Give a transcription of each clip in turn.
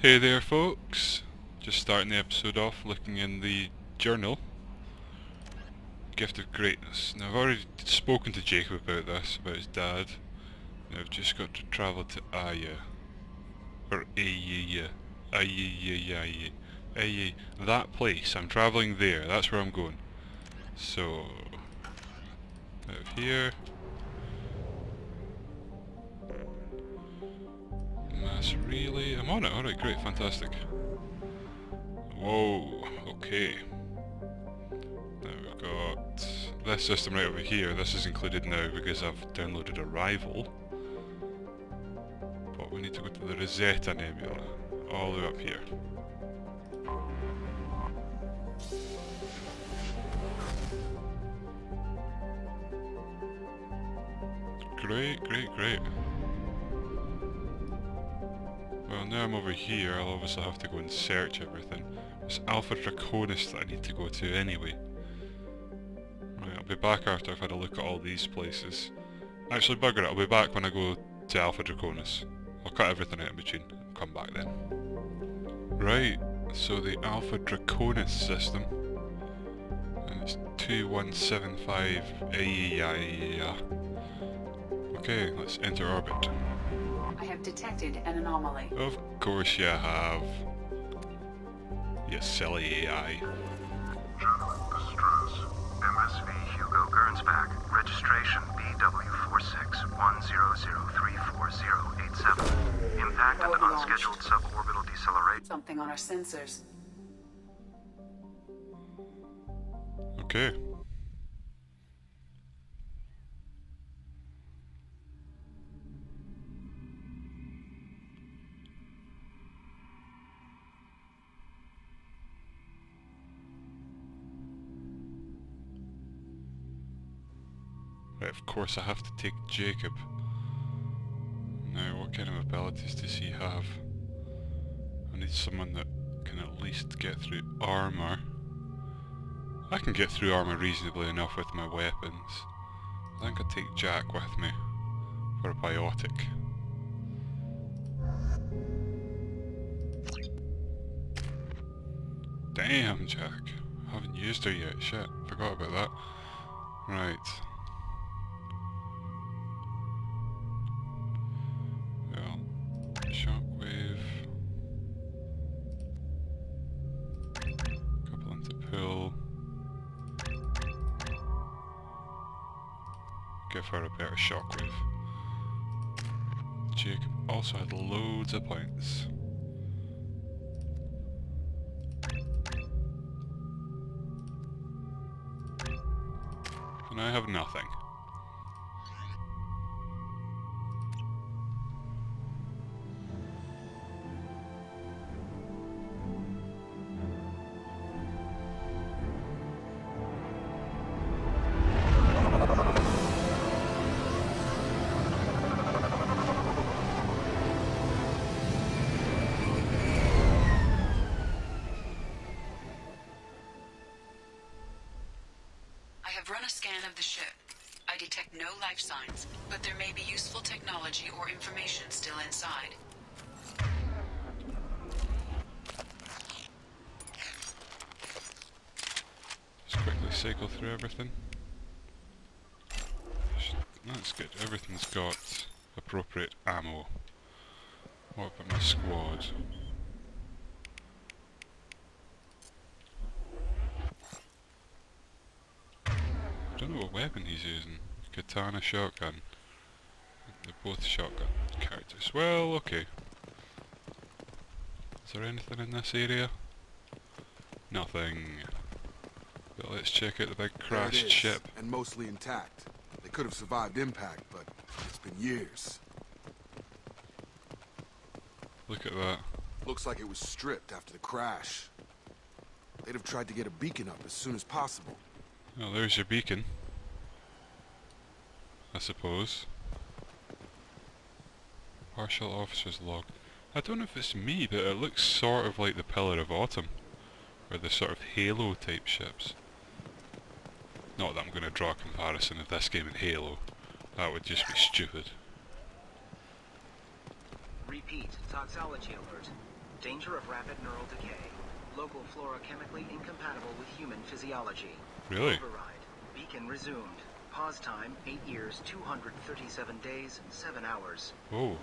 Hey there folks, just starting the episode off looking in the journal, Gift of Greatness. Now I've already spoken to Jacob about this, about his dad. Now I've just got to travel to Aya, or Aya, that place. I'm travelling there, that's where I'm going. So, out of here. Mass relay, I'm on it, alright, great, fantastic. Whoa, okay. Now we've got this system right over here. This is included now because I've downloaded Arrival. But we need to go to the Rosetta Nebula, all the way up here. Great, great, great. Well, now I'm over here, I'll obviously have to go and search everything. It's Alpha Draconis that I need to go to anyway. Right, I'll be back after I've had a look at all these places. Actually, bugger it, I'll be back when I go to Alpha Draconis. I'll cut everything out in between and come back then. Right, so the Alpha Draconis system. And it's 2175 AEIA. Okay, let's enter orbit. I have detected an anomaly. Of course you have. You silly AI. Journal Distress. MSV Hugo Gernsback. Registration BW4610034087. Impact and unscheduled suborbital deceleration. Something on our sensors. Okay. Right, of course I have to take Jacob. Now, what kind of abilities does he have? I need someone that can at least get through armour. I can get through armour reasonably enough with my weapons. I think I'll take Jack with me for a biotic. Damn, Jack. I haven't used her yet. Shit, forgot about that. Right. Well, shockwave. Couple into pull. Give her a better shockwave. Jacob also had loads of points. And I have nothing. I have run a scan of the ship. I detect no life signs, but there may be useful technology or information still inside. Just quickly cycle through everything. That's good. Everything's got appropriate ammo. What about my squad? I don't know what weapon he's using. Katana, shotgun. They're both shotgun characters. Well, okay. Is there anything in this area? Nothing. But let's check out the big crashed ship. And mostly intact. They could have survived impact, but it's been years. Look at that. Looks like it was stripped after the crash. They'd have tried to get a beacon up as soon as possible. Well, there's your beacon. I suppose. Partial officer's log. I don't know if it's me, but it looks sort of like the Pillar of Autumn. Or the sort of Halo type ships. Not that I'm going to draw a comparison of this game and Halo. That would just be stupid. Repeat, toxology alert. Danger of rapid neural decay. Local flora chemically incompatible with human physiology. Really? Override. Beacon resumed. Pause time 8 years, 237 days, 7 hours. Oh.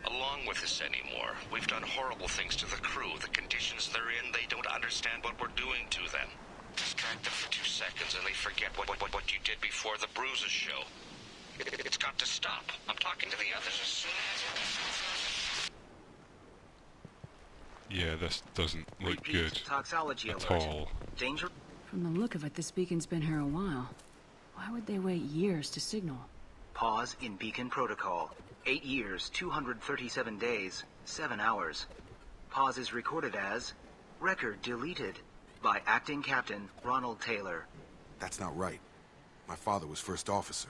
Along with this anymore. We've done horrible things to the crew. The conditions they're in, they don't understand what we're doing to them. Distract them for 2 seconds and they forget what you did before the bruises show. It's got to stop. I'm talking to the others as soon as... Yeah, this doesn't look Repeat. good Toxology at alert. all. Danger. From the look of it, this beacon's been here a while. Why would they wait years to signal? Pause in beacon protocol. 8 years, 237 days, 7 hours. Pause is recorded as record deleted by acting captain Ronald Taylor. That's not right. My father was first officer.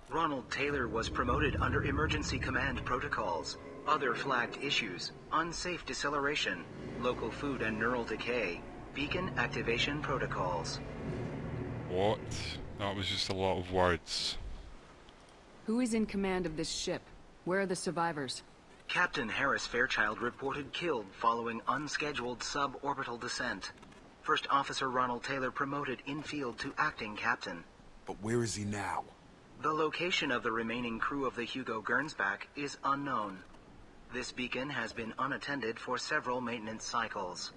Ronald Taylor was promoted under emergency command protocols. Other flagged issues: unsafe deceleration, local food and neural decay, beacon activation protocols. What? That was just a lot of words. Who is in command of this ship? Where are the survivors? Captain Harris Fairchild reported killed following unscheduled suborbital descent. First Officer Ronald Taylor promoted in-field to acting captain. But where is he now? The location of the remaining crew of the Hugo Gernsback is unknown. This beacon has been unattended for several maintenance cycles.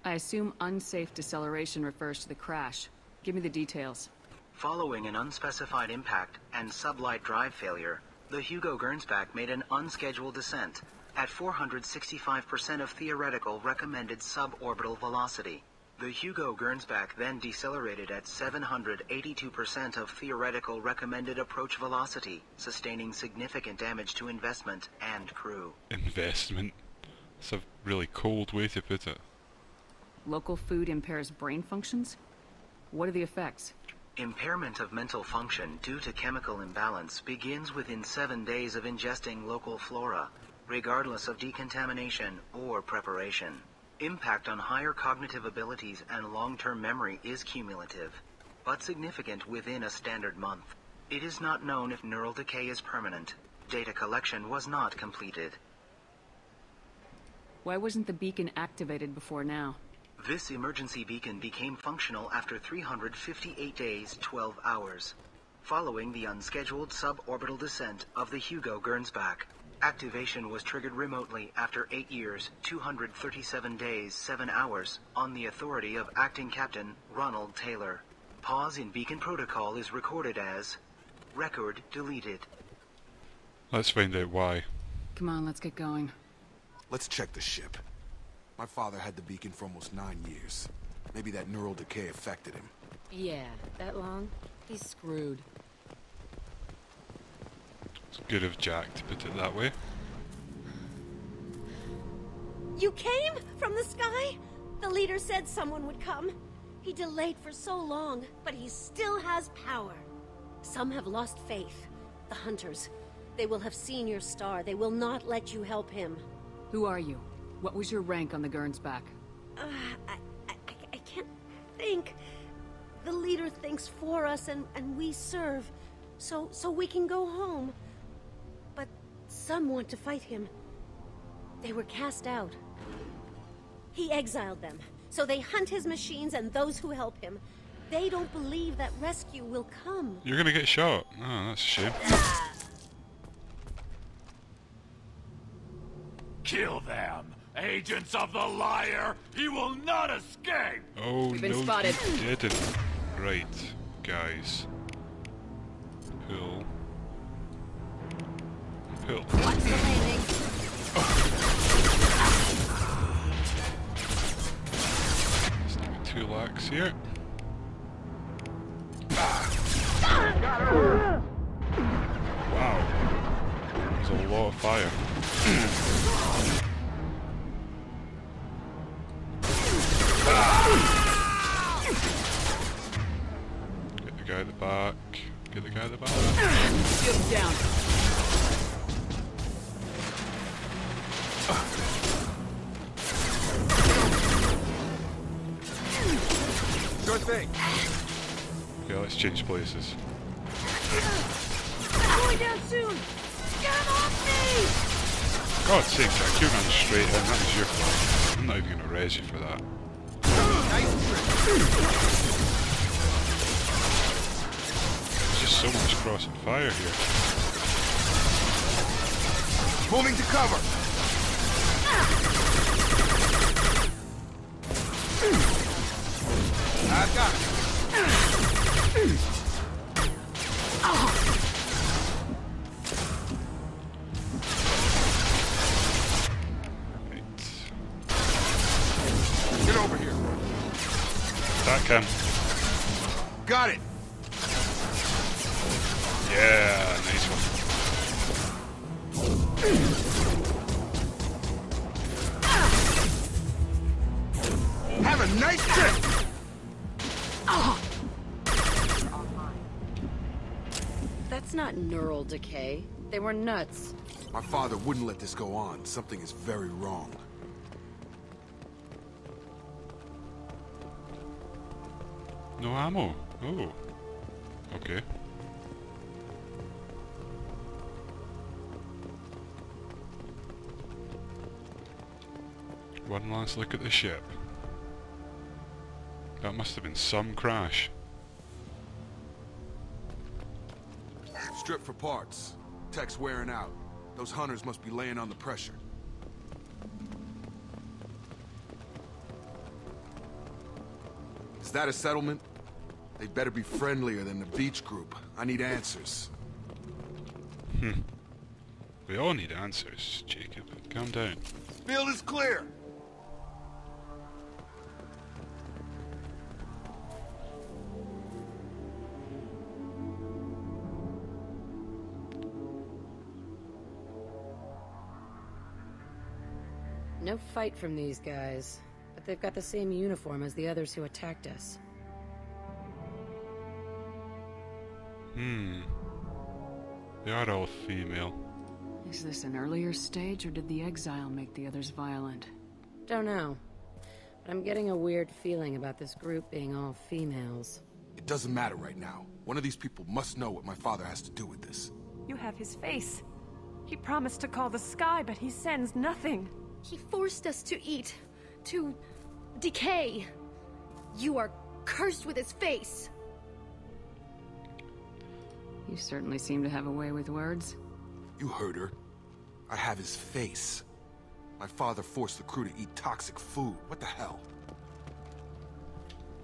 I assume unsafe deceleration refers to the crash. Give me the details. Following an unspecified impact and sublight drive failure, the Hugo Gernsback made an unscheduled descent at 465% of theoretical recommended suborbital velocity. The Hugo Gernsback then decelerated at 782% of theoretical recommended approach velocity, sustaining significant damage to investment and crew. Investment? That's a really cold way to put it. Local food impairs brain functions? What are the effects? Impairment of mental function due to chemical imbalance begins within 7 days of ingesting local flora, regardless of decontamination or preparation. Impact on higher cognitive abilities and long-term memory is cumulative, but significant within a standard month. It is not known if neural decay is permanent. Data collection was not completed. Why wasn't the beacon activated before now? This emergency beacon became functional after 358 days, 12 hours, following the unscheduled suborbital descent of the Hugo Gernsback. Activation was triggered remotely after 8 years, 237 days, 7 hours, on the authority of Acting Captain Ronald Taylor. Pause in beacon protocol is recorded as record deleted. Let's find out why. Come on, let's get going. Let's check the ship. My father had the beacon for almost 9 years. Maybe that neural decay affected him. Yeah, that long? He's screwed. It's good of Jack to put it that way. You came from the sky? The leader said someone would come. He delayed for so long, but he still has power. Some have lost faith. The hunters. They will have seen your star. They will not let you help him. Who are you? What was your rank on the Gernsback? I can't think. The leader thinks for us and we serve. So we can go home. But some want to fight him. They were cast out. He exiled them. So they hunt his machines and those who help him. They don't believe that rescue will come. You're gonna get shot. Oh, that's a shame. Kill them! Agents of the liar! He will not escape! Oh, We've been no, spotted. you didn't. Right, guys. Pull. Pull. Watch the landing. Let's not get too lax here. Wow. There's a lot of fire. Get the guy at the back. Get the guy at the back. Shields down. Sure thing. Okay, let's change places. I'm going down soon. Get him off me! God's sake, Jack, you're running straight in. That was your fault. I'm not even going to res you for that. There's just so much crossing fire here. Moving to cover. I've got it. Get over here. Attack him. Got it. Yeah, nice one. Have a nice trip. That's not neural decay. They were nuts. My father wouldn't let this go on. Something is very wrong. No ammo. Oh. Okay. One last look at the ship. That must have been some crash. Strip for parts. Tech's wearing out. Those hunters must be laying on the pressure. Is that a settlement? They'd better be friendlier than the beach group. I need answers. We all need answers, Jacob. Calm down. Field is clear. No fight from these guys, but they've got the same uniform as the others who attacked us. They are all female. Is this an earlier stage, or did the exile make the others violent? Don't know, but I'm getting a weird feeling about this group being all females. It doesn't matter right now. One of these people must know what my father has to do with this. You have his face. He promised to call the sky, but he sends nothing. He forced us to eat, to decay. You are cursed with his face. You certainly seem to have a way with words. You heard her. I have his face. My father forced the crew to eat toxic food. What the hell?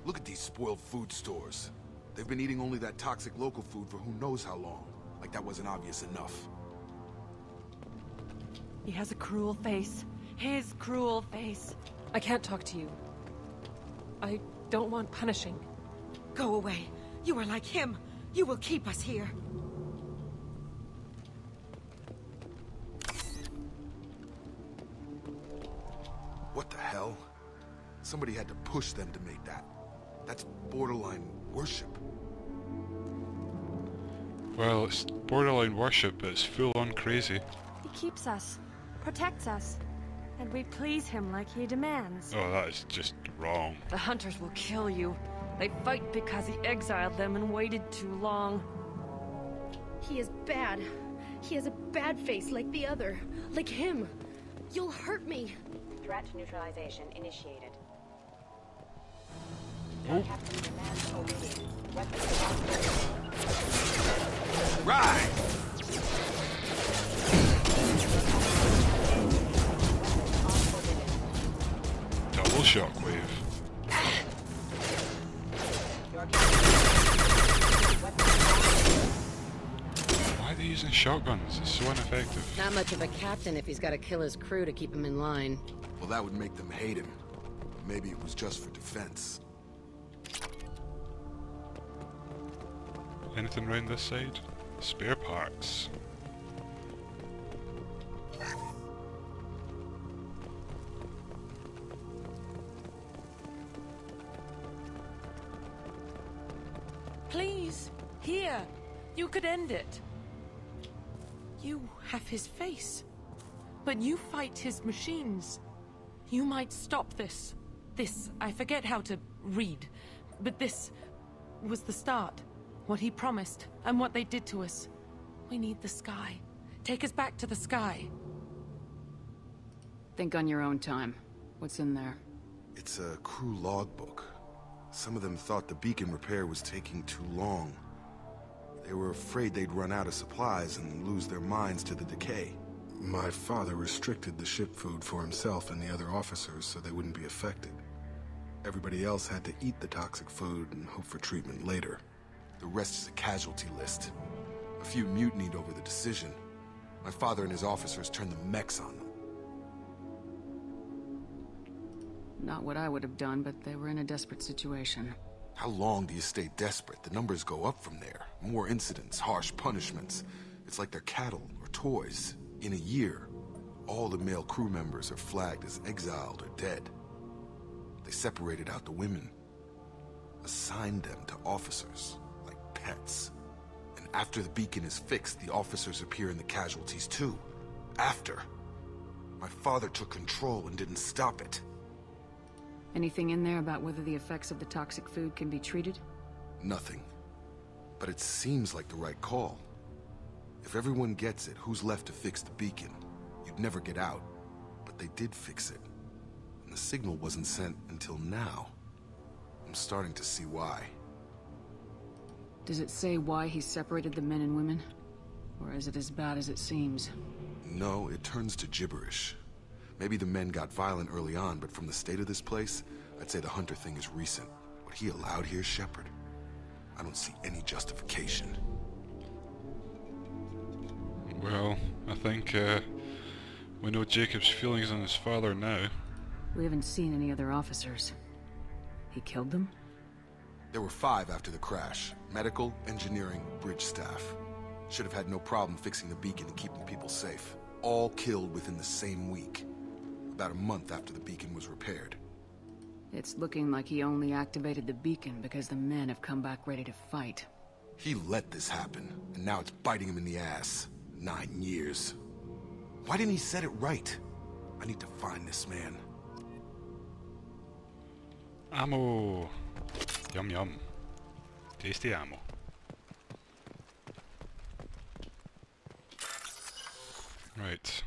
Look at these spoiled food stores. They've been eating only that toxic local food for who knows how long. Like that wasn't obvious enough. He has a cruel face. His cruel face. I can't talk to you. I don't want punishing. Go away. You are like him. You will keep us here. What the hell? Somebody had to push them to make that. That's borderline worship. Well, it's borderline worship, but it's full-on crazy. He keeps us, protects us, and we please him like he demands. Oh, that is just wrong. The hunters will kill you. They fight because he exiled them and waited too long. He is bad. He has a bad face like the other. Like him. You'll hurt me. Threat neutralization initiated. Oh. Captain demands obedience. Right! Double shockwave. Why are they using shotguns? It's so ineffective. Not much of a captain if he's got to kill his crew to keep him in line. Well, that would make them hate him. Maybe it was just for defense. Anything round this side? Spare parts. Please, here. You could end it. You have his face. But you fight his machines. You might stop this. This, I forget how to read. But this was the start. What he promised, and what they did to us. We need the sky. Take us back to the sky. Think on your own time. What's in there? It's a crew logbook. Some of them thought the beacon repair was taking too long. They were afraid they'd run out of supplies and lose their minds to the decay. My father restricted the ship food for himself and the other officers so they wouldn't be affected. Everybody else had to eat the toxic food and hope for treatment later. The rest is a casualty list. A few mutinied over the decision. My father and his officers turned the mechs on them. Not what I would have done, but they were in a desperate situation. How long do you stay desperate? The numbers go up from there. More incidents, harsh punishments. It's like they're cattle or toys. In a year, all the male crew members are flagged as exiled or dead. They separated out the women, assigned them to officers, like pets. And after the beacon is fixed, the officers appear in the casualties too. After. My father took control and didn't stop it. Anything in there about whether the effects of the toxic food can be treated? Nothing. But it seems like the right call. If everyone gets it, who's left to fix the beacon? You'd never get out. But they did fix it. And the signal wasn't sent until now. I'm starting to see why. Does it say why he separated the men and women? Or is it as bad as it seems? No, it turns to gibberish. Maybe the men got violent early on, but from the state of this place, I'd say the Hunter thing is recent. What he allowed here, Shepard? I don't see any justification. Well, I think we know Jacob's feelings on his father now. We haven't seen any other officers. He killed them? There were 5 after the crash. Medical, engineering, bridge staff. Should have had no problem fixing the beacon and keeping people safe. All killed within the same week. About a month after the beacon was repaired. It's looking like he only activated the beacon because the men have come back ready to fight. He let this happen, and now it's biting him in the ass. 9 years. Why didn't he set it right? I need to find this man. Ammo! Yum yum. Tasty ammo. Right.